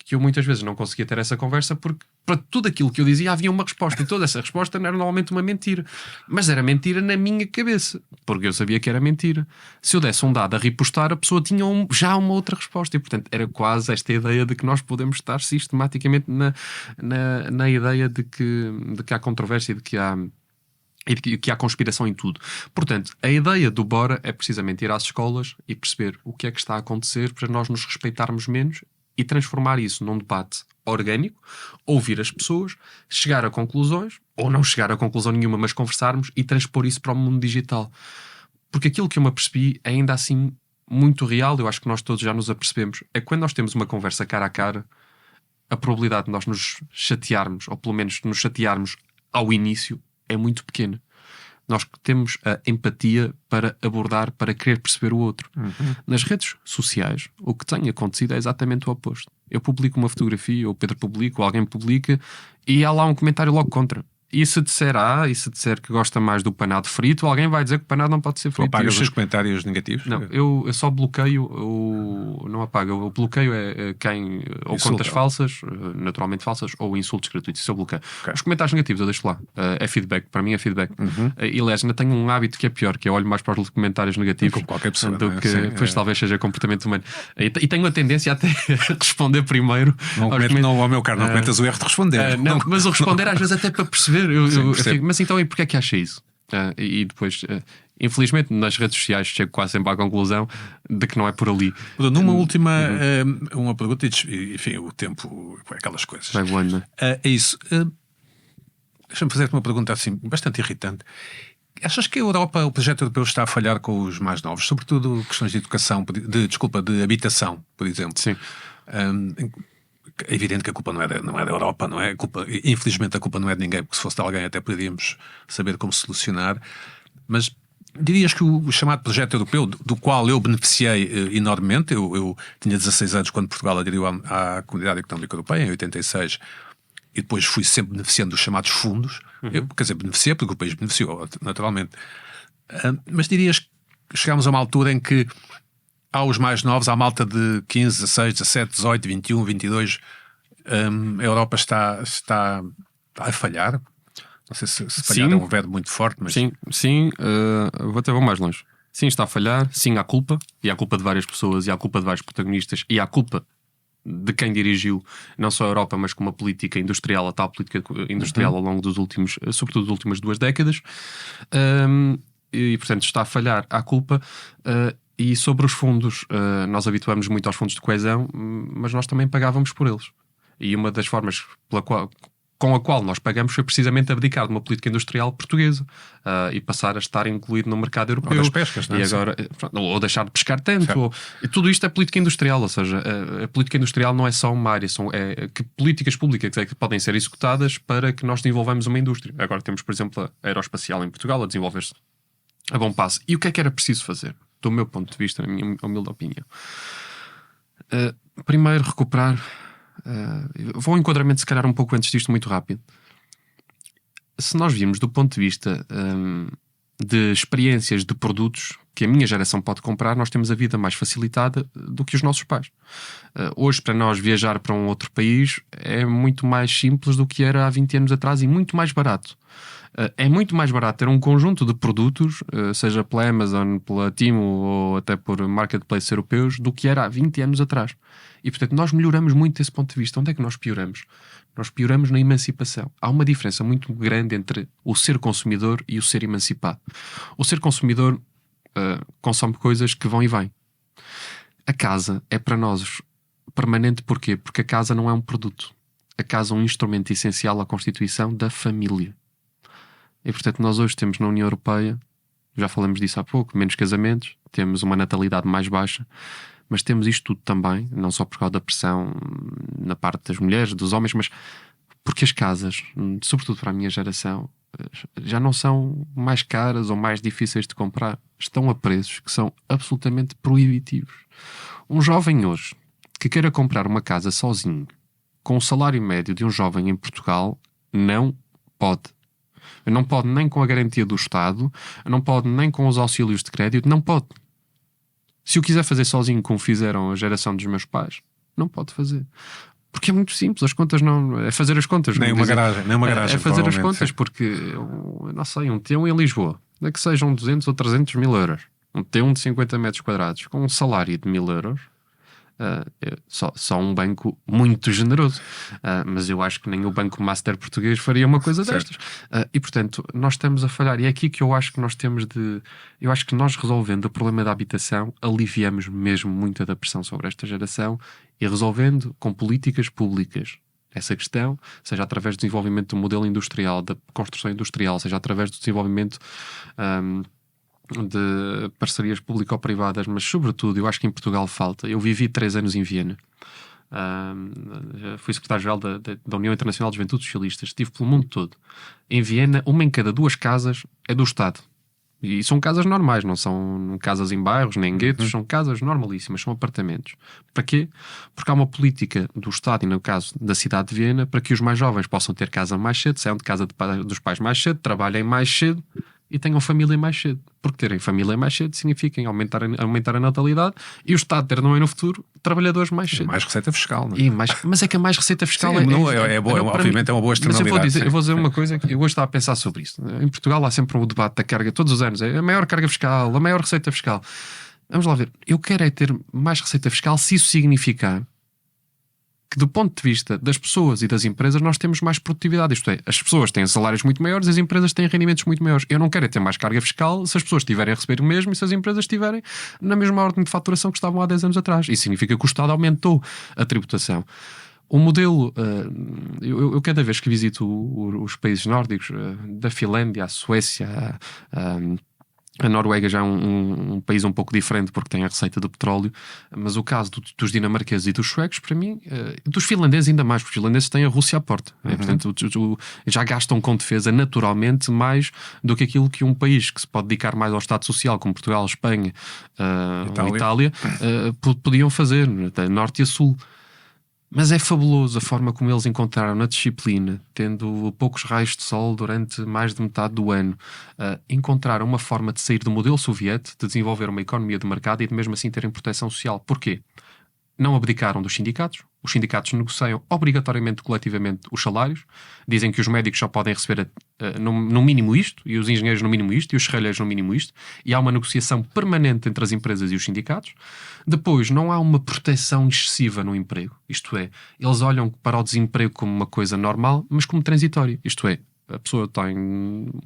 que eu muitas vezes não conseguia ter essa conversa, porque para tudo aquilo que eu dizia havia uma resposta, e toda essa resposta era normalmente uma mentira. Mas era mentira na minha cabeça, porque eu sabia que era mentira. Se eu desse um dado a repostar, a pessoa tinha já uma outra resposta, e portanto era quase esta ideia de que nós podemos estar sistematicamente na ideia de que há controvérsia e de que há conspiração em tudo. Portanto, a ideia do Bora é precisamente ir às escolas e perceber o que é que está a acontecer para nós nos respeitarmos menos e transformar isso num debate orgânico, ouvir as pessoas, chegar a conclusões, ou não chegar a conclusão nenhuma, mas conversarmos e transpor isso para o mundo digital. Porque aquilo que eu me apercebi é ainda assim muito real, eu acho que nós todos já nos apercebemos, é que quando nós temos uma conversa cara a cara, a probabilidade de nós nos chatearmos, ou pelo menos nos chatearmos ao início, é muito pequena. Nós temos a empatia para abordar, para querer perceber o outro. Nas redes sociais, o que tem acontecido é exatamente o oposto. Eu publico uma fotografia, ou o Pedro publica, ou alguém publica, e há lá um comentário logo contra. E se disser A, e se disser que gosta mais do panado frito, alguém vai dizer que o panado não pode ser frito. Tu apagas os comentários negativos? Não, eu só bloqueio não apago, eu bloqueio quem ou contas falsas, naturalmente falsas, ou insultos gratuitos, isso eu bloqueio. Os comentários negativos eu deixo lá, é feedback, para mim é feedback. E aliás, ainda tenho um hábito que é pior, que eu olho mais para os comentários negativos como qualquer pessoa, do que depois talvez seja comportamento humano. E tenho a tendência até a responder primeiro. Não, ao meu caro, não cometas o erro de responder. Não, mas o responder às vezes até para perceber. Eu fico, mas então, e porquê é que acha isso? E depois, infelizmente, nas redes sociais chego quase sempre à conclusão de que não é por ali. Numa última uma pergunta, e enfim, o tempo, aquelas coisas. Vai voando, é isso. Deixa-me fazer-te uma pergunta assim, bastante irritante. Achas que a Europa, o projeto europeu, está a falhar com os mais novos? Sobretudo questões de educação, de habitação, por exemplo. Sim. É evidente que a culpa não é da Europa, não é? Infelizmente a culpa não é de ninguém, porque se fosse de alguém até poderíamos saber como solucionar. Mas dirias que o chamado projeto europeu, do qual eu beneficiei enormemente, eu tinha 16 anos quando Portugal aderiu à Comunidade Económica Europeia, em 86, e depois fui sempre beneficiando dos chamados fundos. Quer dizer, beneficiei porque o país beneficiou, naturalmente. Mas dirias que chegámos a uma altura em que há os mais novos, há a malta de 15, 16, 17, 18, 21, 22. A Europa está a falhar. Não sei se falhar é um verbo muito forte, mas... Sim, vou mais longe. Sim, está a falhar, sim, há culpa. E há culpa de várias pessoas, e há culpa de vários protagonistas, e há culpa de quem dirigiu não só a Europa, mas como a política industrial, a tal política industrial ao longo sobretudo das últimas 2 décadas. E, portanto, está a falhar, há culpa... E sobre os fundos, nós habituamos muito aos fundos de coesão, mas nós também pagávamos por eles. E uma das formas com a qual nós pagamos foi precisamente abdicar de uma política industrial portuguesa e passar a estar incluído no mercado europeu. Ou das pescas, não é? E agora, ou deixar de pescar tanto. E tudo isto é política industrial, ou seja, a política industrial não é só uma área, que políticas públicas é que podem ser executadas para que nós desenvolvamos uma indústria. Agora temos, por exemplo, a aeroespacial em Portugal a desenvolver-se a bom passo. E o que era preciso fazer? Do meu ponto de vista, na minha humilde opinião. Primeiro, recuperar... vou ao enquadramento, se calhar, um pouco antes disto, muito rápido. Se nós virmos do ponto de vista de experiências de produtos que a minha geração pode comprar, nós temos a vida mais facilitada do que os nossos pais. Hoje, para nós viajar para um outro país é muito mais simples do que era há 20 anos atrás e muito mais barato. É muito mais barato ter um conjunto de produtos, seja pela Amazon, pela Temu ou até por marketplaces europeus, do que era há 20 anos atrás. E, portanto, nós melhoramos muito desse ponto de vista. Onde é que nós pioramos? Nós pioramos na emancipação. Há uma diferença muito grande entre o ser consumidor e o ser emancipado. O ser consumidor consome coisas que vão e vêm. A casa é para nós permanente. Porquê? Porque a casa não é um produto. A casa é um instrumento essencial à constituição da família. E portanto nós hoje temos na União Europeia, já falamos disso há pouco, menos casamentos, temos uma natalidade mais baixa, mas temos isto tudo também, não só por causa da pressão na parte das mulheres, dos homens, mas porque as casas, sobretudo para a minha geração, já não são mais caras ou mais difíceis de comprar. Estão a preços que são absolutamente proibitivos. Um jovem hoje que queira comprar uma casa sozinho, com o salário médio de um jovem em Portugal, não pode. Não pode nem com a garantia do Estado, não pode nem com os auxílios de crédito, não pode. Se o quiser fazer sozinho, como fizeram a geração dos meus pais, não pode fazer. Porque é muito simples, as contas não... É fazer as contas. Nem uma garagem. É fazer as contas, porque, eu não sei, um T1 em Lisboa, é que sejam 200 ou 300 mil euros. Um T1 de 50 metros quadrados, com um salário de 1.000 euros, só um banco muito generoso. Mas eu acho que nem o Banco Master português faria uma coisa destas. E, portanto, nós estamos a falhar. E é aqui que eu acho que nós temos de... Eu acho que nós, resolvendo o problema da habitação, aliviamos mesmo muita da pressão sobre esta geração e resolvendo com políticas públicas essa questão, seja através do desenvolvimento do modelo industrial, da construção industrial, seja através do desenvolvimento... de parcerias público-privadas, mas sobretudo eu acho que em Portugal falta. Eu vivi 3 anos em Viena, fui secretário-geral da União Internacional de Juventudes Socialistas, estive pelo mundo todo. Em Viena, 1 em cada 2 casas é do Estado, e são casas normais, não são casas em bairros nem em guetos, são casas normalíssimas, são apartamentos. Para quê? Porque há uma política do Estado, e no caso da cidade de Viena, para que os mais jovens possam ter casa mais cedo, saiam de casa dos pais mais cedo, trabalhem mais cedo e tenham família mais cedo. Porque terem família mais cedo significa aumentar a natalidade, e o Estado ter no futuro trabalhadores mais cedo. Mais receita fiscal, não é? Mas é que a mais receita fiscal obviamente é uma boa externalidade. Mas eu vou dizer uma coisa que eu hoje estava a pensar sobre isso. Em Portugal há sempre um debate da carga, todos os anos, é a maior carga fiscal, a maior receita fiscal. Vamos lá ver. Eu quero é ter mais receita fiscal se isso significar que, do ponto de vista das pessoas e das empresas, nós temos mais produtividade. Isto é, as pessoas têm salários muito maiores, as empresas têm rendimentos muito maiores. Eu não quero é ter mais carga fiscal se as pessoas estiverem a receber o mesmo e se as empresas estiverem na mesma ordem de faturação que estavam há 10 anos atrás. Isso significa que o Estado aumentou a tributação. O modelo... eu cada vez que visito os países nórdicos, da Finlândia, a Suécia, a Noruega já é um país um pouco diferente porque tem a receita do petróleo, mas o caso dos dinamarqueses e dos suecos, para mim, dos finlandeses ainda mais, porque os finlandeses têm a Rússia à porta. Portanto, já gastam com defesa naturalmente mais do que aquilo que um país que se pode dedicar mais ao Estado Social, como Portugal, Espanha, Itália, podiam fazer, norte e a sul. Mas é fabuloso a forma como eles encontraram na disciplina, tendo poucos raios de sol durante mais de metade do ano, encontraram uma forma de sair do modelo soviético, de desenvolver uma economia de mercado e de mesmo assim terem proteção social. Porquê? Não abdicaram dos sindicatos. Os sindicatos negociam obrigatoriamente, coletivamente, os salários. Dizem que os médicos só podem receber no mínimo isto, e os engenheiros no mínimo isto, e os serralheiros no mínimo isto. E há uma negociação permanente entre as empresas e os sindicatos. Depois, não há uma proteção excessiva no emprego. Isto é, eles olham para o desemprego como uma coisa normal, mas como transitória. Isto é, a pessoa tem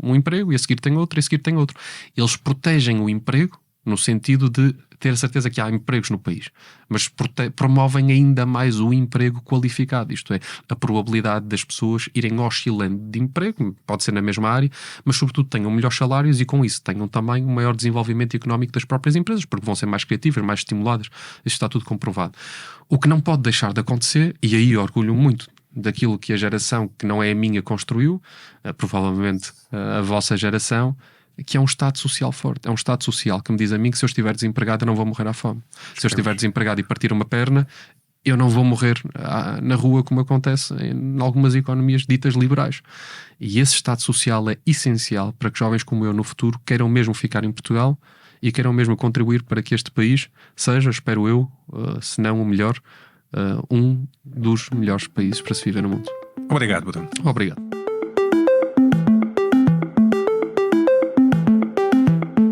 um emprego e a seguir tem outro, e a seguir tem outro. Eles protegem o emprego no sentido de ter a certeza que há empregos no país, mas promovem ainda mais o emprego qualificado, isto é, a probabilidade das pessoas irem oscilando de emprego, pode ser na mesma área, mas sobretudo tenham melhores salários e com isso tenham também um maior desenvolvimento económico das próprias empresas, porque vão ser mais criativas, mais estimuladas. Isso está tudo comprovado. O que não pode deixar de acontecer, e aí orgulho muito daquilo que a geração que não é a minha construiu, provavelmente a vossa geração, que é um Estado social forte. É um Estado social que me diz a mim que se eu estiver desempregado eu não vou morrer à fome. Se eu estiver desempregado e partir uma perna, eu não vou morrer na rua, como acontece em algumas economias ditas liberais. E esse Estado social é essencial para que jovens como eu no futuro queiram mesmo ficar em Portugal e queiram mesmo contribuir para que este país seja, espero eu, se não o melhor, um dos melhores países para se viver no mundo. Obrigado, Bruno. Obrigado.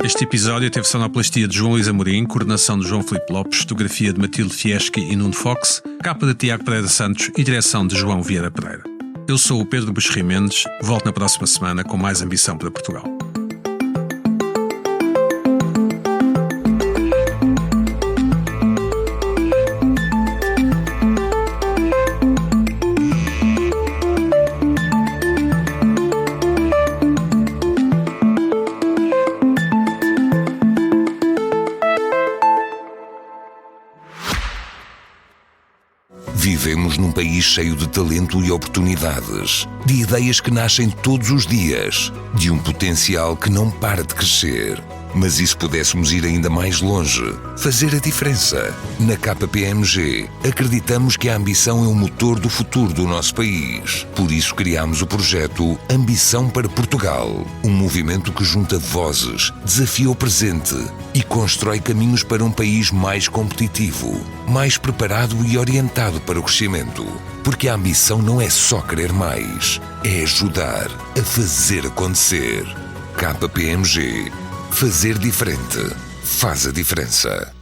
Este episódio teve sonoplastia de João Luís Amorim, coordenação de João Filipe Lopes, fotografia de Matilde Fieschi e Nuno Fox, capa de Tiago Pereira Santos e direção de João Vieira Pereira. Eu sou o Pedro Buxerri Mendes, volto na próxima semana com mais ambição para Portugal. Vivemos num país cheio de talento e oportunidades, de ideias que nascem todos os dias, de um potencial que não para de crescer. Mas e se pudéssemos ir ainda mais longe? Fazer a diferença? Na KPMG, acreditamos que a ambição é o motor do futuro do nosso país. Por isso criámos o projeto Ambição para Portugal, um movimento que junta vozes, desafia o presente e constrói caminhos para um país mais competitivo, mais preparado e orientado para o crescimento. Porque a ambição não é só querer mais, é ajudar a fazer acontecer. KPMG. Fazer diferente faz a diferença.